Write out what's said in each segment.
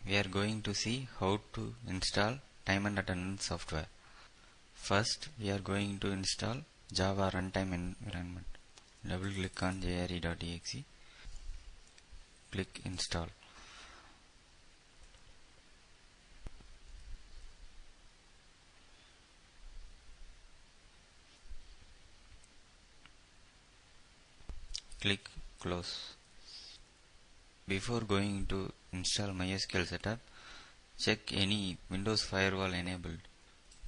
we are going to see how to install time and attendance software. First, we are going to install Java runtime environment. Double click on jre.exe, click install. Click close. Before going to install MySQL setup, check any Windows firewall enabled.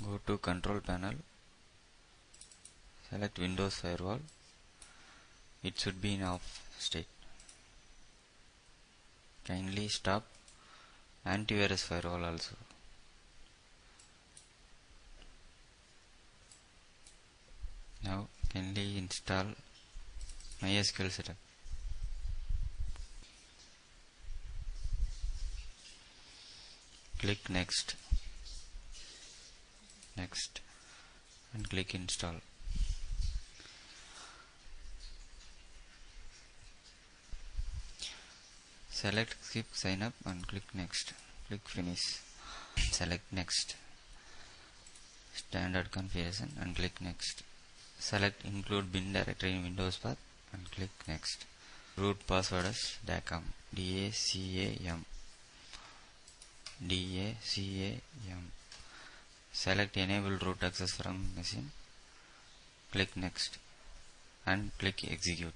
Go to control panel, select Windows firewall. It should be in off state. Kindly stop antivirus firewall also. Now kindly install MySQL setup. Click next, and click install. Select skip sign up and click next. Click finish. Select next. Standard configuration and click next. Select include bin directory in Windows path and click next. Root password as DACAM. DACAM. Select enable root access from machine. Click next and click execute.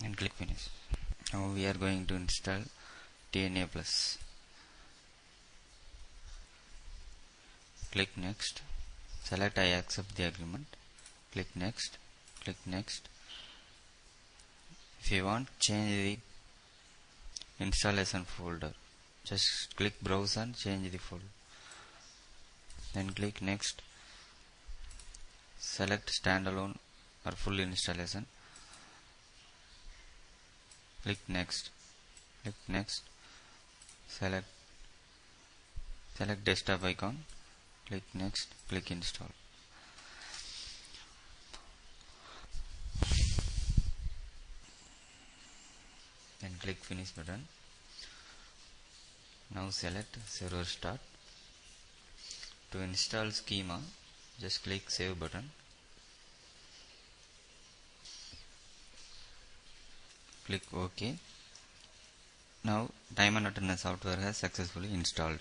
And click finish. Now we are going to install TnA Plus. Click next. Select I accept the agreement. Click next. Click next. If you want, change the installation folder. Just click browse and change the folder. Then click next. Select standalone or full installation. Click next. Click next. Select desktop icon. Click next. Click install. Then click finish button. Now select server start. To install schema, just click save button. Click OK. Now time and attendance software has successfully installed.